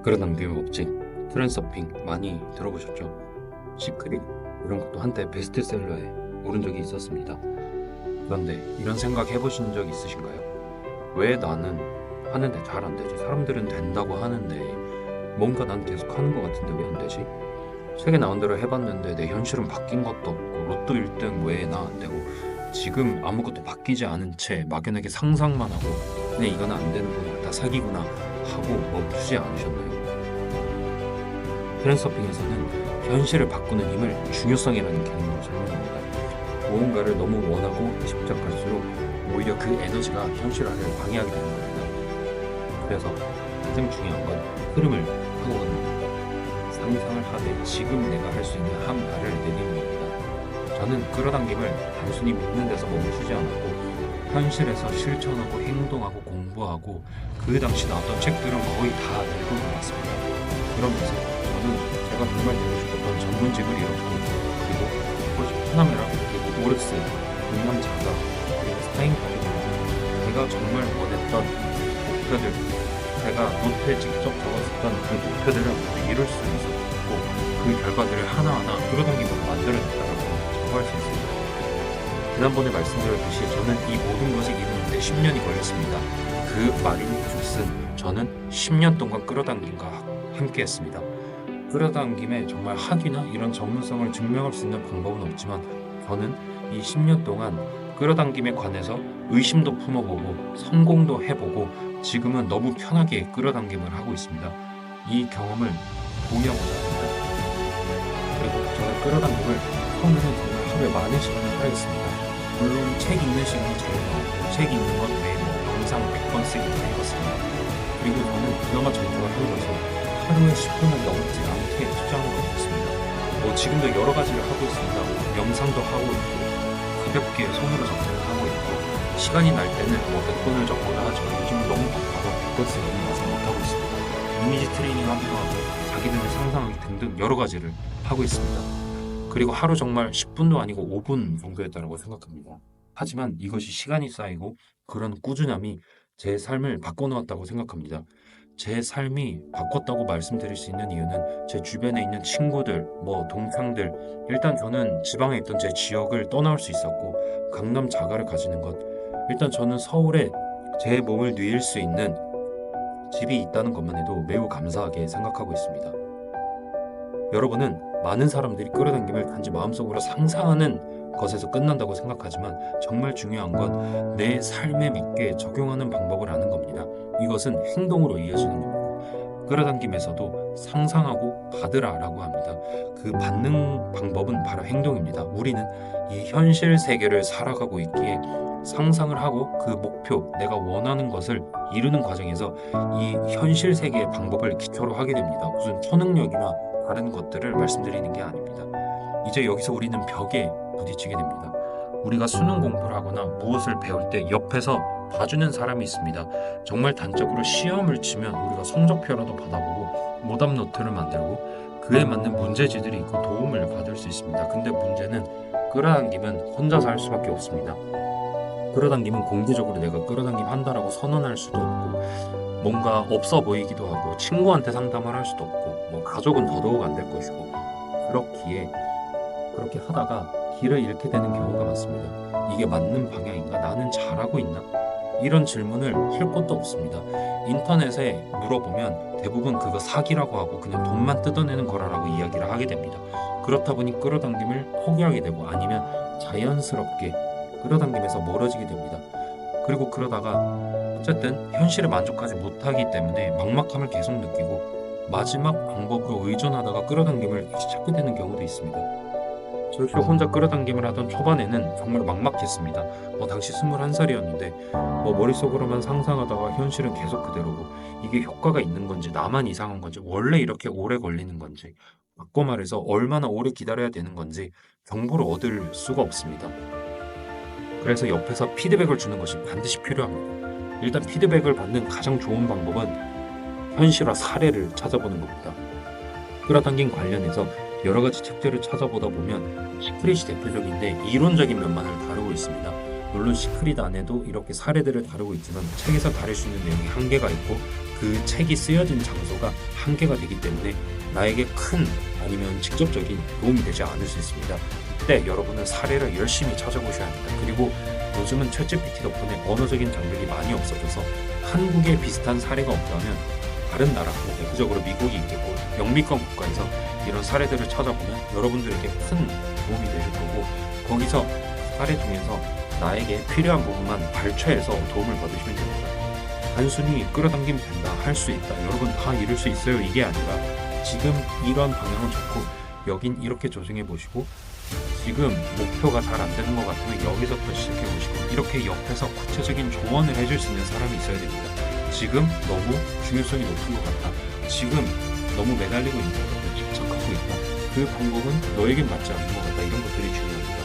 끌어당김의 법칙, 트랜서핑 많이 들어보셨죠? 시크릿 이런 것도 한때 베스트셀러에 오른 적이 있었습니다. 그런데 이런 생각 해보신 적 있으신가요? 왜 나는 하는데 잘 안 되지? 사람들은 된다고 하는데 뭔가 난 계속 하는 것 같은데 왜 안 되지? 책에 나온 대로 해봤는데 내 현실은 바뀐 것도 없고 로또 1등 왜 나 안 되고 지금 아무것도 바뀌지 않은 채 막연하게 상상만 하고 그냥 이건 안 되는구나 다 사기구나 하고 멈추지 않으셨나요? 트랜서핑에서는 현실을 바꾸는 힘을 중요성이라는 개념으로 설명합니다. 무언가를 너무 원하고 집착할수록 오히려 그 에너지가 현실화를 방해하게 되는 겁니다. 그래서 가장 중요한 건 흐름을 바꾸거든요. 상상을 하되 지금 내가 할 수 있는 한 발을 내딛는 겁니다. 저는 끌어당김을 단순히 믿는 데서 멈추지 않았고 현실에서 실천하고 행동하고 공부하고 그 당시 나왔던 책들은 거의 다 읽어봤습니다. 그러면서 저는 제가 정말 되고 싶었던 전문직을 잃었고 그리고 파나메라 그리고 오르스, 강남 자가 그리고 스타인까지 제가 정말 원했던 목표들 제가 노트에 직접 적었었던 그 목표들을 모두 이룰 수 있었고 그 결과들을 하나하나 끌어당김으로 만들어냈다라고 자부할 수 있습니다. 지난번에 말씀드렸듯이 저는 이 모든 것을 이루는데 10년이 걸렸습니다. 그 말인 즉슨 저는 10년 동안 끌어당김과 함께했습니다. 끌어당김에 정말 학위나 이런 전문성을 증명할 수 있는 방법은 없지만 저는 이 10년 동안 끌어당김에 관해서 의심도 품어보고 성공도 해보고 지금은 너무 편하게 끌어당김을 하고 있습니다. 이 경험을 공유하고자 합니다. 그리고 저는 끌어당김을 처음에는 정말 하루에 많은 시간을 하였습니다. 물론 책 읽는 시간이 제일 많고 책 읽는 것 외에도 영상 100번 쓰기도 해봤습니다. 그리고 저는 그나마 전투가 하는 것이 하루에 10분을 넘지 않게 투자하는 것 같습니다. 지금도 여러 가지를 하고 있습니다. 영상도 하고 있고 가볍게 손으로 접근을 하고 있고 시간이 날 때는 100번을 적거나 하지만 요즘 너무 바빠서 100번 쓰기는 와서 못하고 있습니다. 이미지 트레이닝 하기도 하고 자기 전에 상상하기 등등 여러 가지를 하고 있습니다. 그리고 하루 정말 10분도 아니고 5분 정도였다고 생각합니다. 하지만 이것이 시간이 쌓이고 그런 꾸준함이 제 삶을 바꿔놓았다고 생각합니다. 제 삶이 바꿨다고 말씀드릴 수 있는 이유는 제 주변에 있는 친구들, 동창들 일단 저는 지방에 있던 제 지역을 떠나올 수 있었고 강남 자가를 가지는 것 일단 저는 서울에 제 몸을 누일 수 있는 집이 있다는 것만 해도 매우 감사하게 생각하고 있습니다. 여러분은 많은 사람들이 끌어당김을 단지 마음속으로 상상하는 것에서 끝난다고 생각하지만 정말 중요한 건 내 삶에 맞게 적용하는 방법을 아는 겁니다. 이것은 행동으로 이어지는 겁니다. 끌어당김에서도 상상하고 받으라라고 합니다. 그 받는 방법은 바로 행동입니다. 우리는 이 현실 세계를 살아가고 있기에 상상을 하고 그 목표, 내가 원하는 것을 이루는 과정에서 이 현실 세계의 방법을 기초로 하게 됩니다. 무슨 초능력이나 다른 것들을 말씀드리는 게 아닙니다. 이제 여기서 우리는 벽에 부딪히게 됩니다. 우리가 수능 공부를 하거나 무엇을 배울 때 옆에서 봐주는 사람이 있습니다. 정말 단적으로 시험을 치면 우리가 성적표라도 받아보고 모답 노트를 만들고 그에 맞는 문제지들이 있고 도움을 받을 수 있습니다. 근데 문제는 끌어당김은 혼자서 할 수밖에 없습니다. 끌어당김은 공개적으로 내가 끌어당김 한다라고 선언할 수도 없고 뭔가 없어 보이기도 하고 친구한테 상담을 할 수도 없고 가족은 더더욱 안 될 것이고 그렇기에 그렇게 하다가 길을 잃게 되는 경우가 많습니다. 이게 맞는 방향인가? 나는 잘하고 있나? 이런 질문을 할 것도 없습니다. 인터넷에 물어보면 대부분 그거 사기라고 하고 그냥 돈만 뜯어내는 거라고 이야기를 하게 됩니다. 그렇다 보니 끌어당김을 포기하게 되고 아니면 자연스럽게 끌어당김에서 멀어지게 됩니다. 그리고 그러다가 어쨌든 현실에 만족하지 못하기 때문에 막막함을 계속 느끼고 마지막 방법으로 의존하다가 끌어당김을 찾게 되는 경우도 있습니다. 절대 혼자 끌어당김을 하던 초반에는 정말 막막했습니다. 당시 21살이었는데 머릿속으로만 상상하다가 현실은 계속 그대로고 이게 효과가 있는 건지 나만 이상한 건지 원래 이렇게 오래 걸리는 건지 바꿔 말해서 얼마나 오래 기다려야 되는 건지 정보를 얻을 수가 없습니다. 그래서 옆에서 피드백을 주는 것이 반드시 필요합니다. 일단 피드백을 받는 가장 좋은 방법은 현실화 사례를 찾아보는 겁니다. 끌어당김 관련해서 여러 가지 책들을 찾아보다 보면 시크릿이 대표적인데 이론적인 면만을 다루고 있습니다. 물론 시크릿 안에도 이렇게 사례들을 다루고 있지만 책에서 다룰 수 있는 내용이 한계가 있고 그 책이 쓰여진 장소가 한계가 되기 때문에 나에게 큰 아니면 직접적인 도움이 되지 않을 수 있습니다. 이때 여러분은 사례를 열심히 찾아보셔야 합니다. 그리고 요즘은 챗GPT 덕분에 언어적인 장벽이 많이 없어져서 한국에 비슷한 사례가 없다면 다른 나라, 대표적으로 미국이 있겠고 영미권 국가에서 이런 사례들을 찾아보면 여러분들에게 큰 도움이 되실 거고, 거기서 사례 중에서 나에게 필요한 부분만 발췌해서 도움을 받으시면 됩니다. 단순히 끌어당기면 된다, 할 수 있다, 여러분 다 이룰 수 있어요, 이게 아니라 지금 이런 방향은 좋고 여긴 이렇게 조정해 보시고, 지금 목표가 잘 안 되는 것 같으면 여기서부터 시작해 보시고, 이렇게 옆에서 구체적인 조언을 해줄 수 있는 사람이 있어야 됩니다. 지금 너무 중요성이 높은 것 같다, 지금 너무 매달리고 있는 것 같다, 집착하고 있다, 그 방법은 너에겐 맞지 않는 것 같다, 이런 것들이 중요합니다.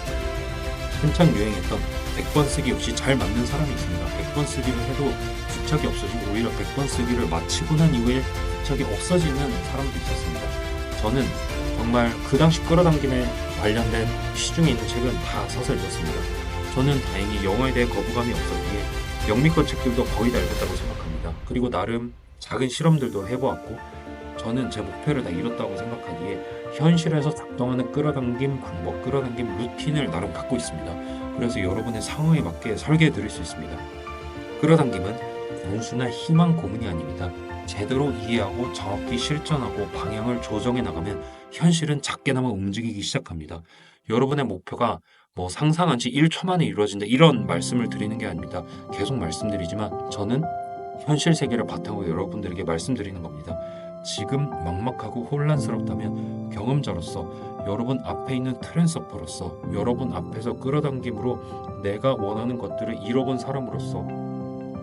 한창 유행했던 100번 쓰기 역시 잘 맞는 사람이 있습니다. 100번 쓰기를 해도 집착이 없어지고, 오히려 100번 쓰기를 마치고 난 이후에 집착이 없어지는 사람도 있었습니다. 저는 정말 그 당시 끌어당김에 관련된 시중에 있는 책은 다 사서 읽었습니다. 저는 다행히 영어에 대해 거부감이 없었기에 영미권 책들도 거의 다 읽었다고 생각합니다. 그리고 나름 작은 실험들도 해보았고, 저는 제 목표를 다 이뤘다고 생각하기에 현실에서 작동하는 끌어당김 방법, 끌어당김 루틴을 나름 갖고 있습니다. 그래서 여러분의 상황에 맞게 설계해 드릴 수 있습니다. 끌어당김은 단순한 희망 고문이 아닙니다. 제대로 이해하고 정확히 실천하고 방향을 조정해 나가면 현실은 작게나마 움직이기 시작합니다. 여러분의 목표가 상상한 지 1초 만에 이루어진다, 이런 말씀을 드리는 게 아닙니다. 계속 말씀드리지만 저는 현실 세계를 바탕으로 여러분들에게 말씀드리는 겁니다. 지금 막막하고 혼란스럽다면 경험자로서, 여러분 앞에 있는 트랜스퍼로서, 여러분 앞에서 끌어당김으로 내가 원하는 것들을 잃어본 사람으로서,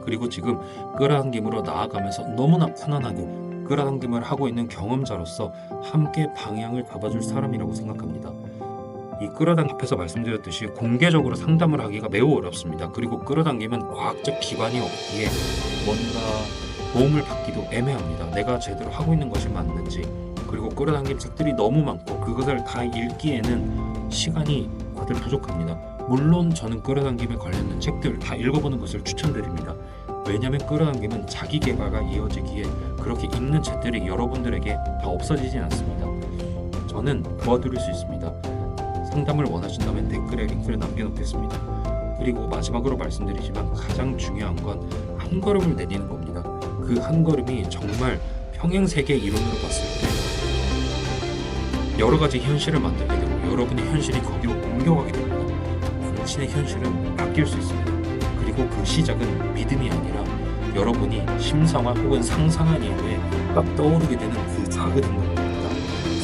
그리고 지금 끌어당김으로 나아가면서 너무나 편안하게 끌어당김을 하고 있는 경험자로서 함께 방향을 잡아줄 사람이라고 생각합니다. 이 끌어당김 앞에서 말씀드렸듯이 공개적으로 상담을 하기가 매우 어렵습니다. 그리고 끌어당김은 과학적 기반이 없기에 뭔가 도움을 받기도 애매합니다. 내가 제대로 하고 있는 것이 맞는지, 그리고 끌어당김 책들이 너무 많고 그것을 다 읽기에는 시간이 다들 부족합니다. 물론 저는 끌어당김에 관련된 책들 다 읽어보는 것을 추천드립니다. 왜냐하면 끌어당김은 자기 개발과 이어지기에 그렇게 읽는 책들이 여러분들에게 다 없어지진 않습니다. 저는 도와드릴 수 있습니다. 상담을 원하신다면 댓글에 링크를 남겨놓겠습니다. 그리고 마지막으로 말씀드리지만 가장 중요한 건 한 걸음을 내디는 겁니다. 그 한 걸음이 정말 평행세계 이론으로 봤을 때 여러 가지 현실을 만들게 되고 여러분의 현실이 거기로 옮겨가게 됩니다. 당신의 현실은 바뀔 수 있습니다. 그리고 그 시작은 믿음이 아니라 여러분이 심상화 혹은 상상한 이후에 막 떠오르게 되는 그 작은 행동입니다.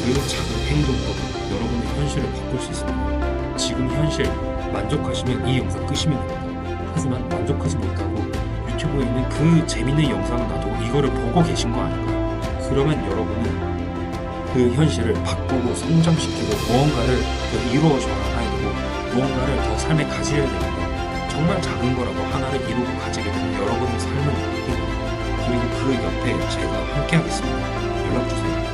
그 작은 행동으로 여러분의 현실을 바꿀 수 있습니다. 지금 현실 만족하시면 이 영상 끄시면 됩니다. 하지만 만족하지 못하고 유튜브에 있는 그 재밌는 영상을 놔두고 이거를 보고 계신 거 아닐까요? 그러면 여러분은 그 현실을 바꾸고 성장시키고 무언가를 더 이루어져 나가야 되고 무언가를 더 삶에 가져야 됩니다. 정말 작은 거라도 하나를 이루고 가지게 되면 여러분의 삶은 바뀝니다. 그리고 그 옆에 제가 함께 하겠습니다. 연락주세요.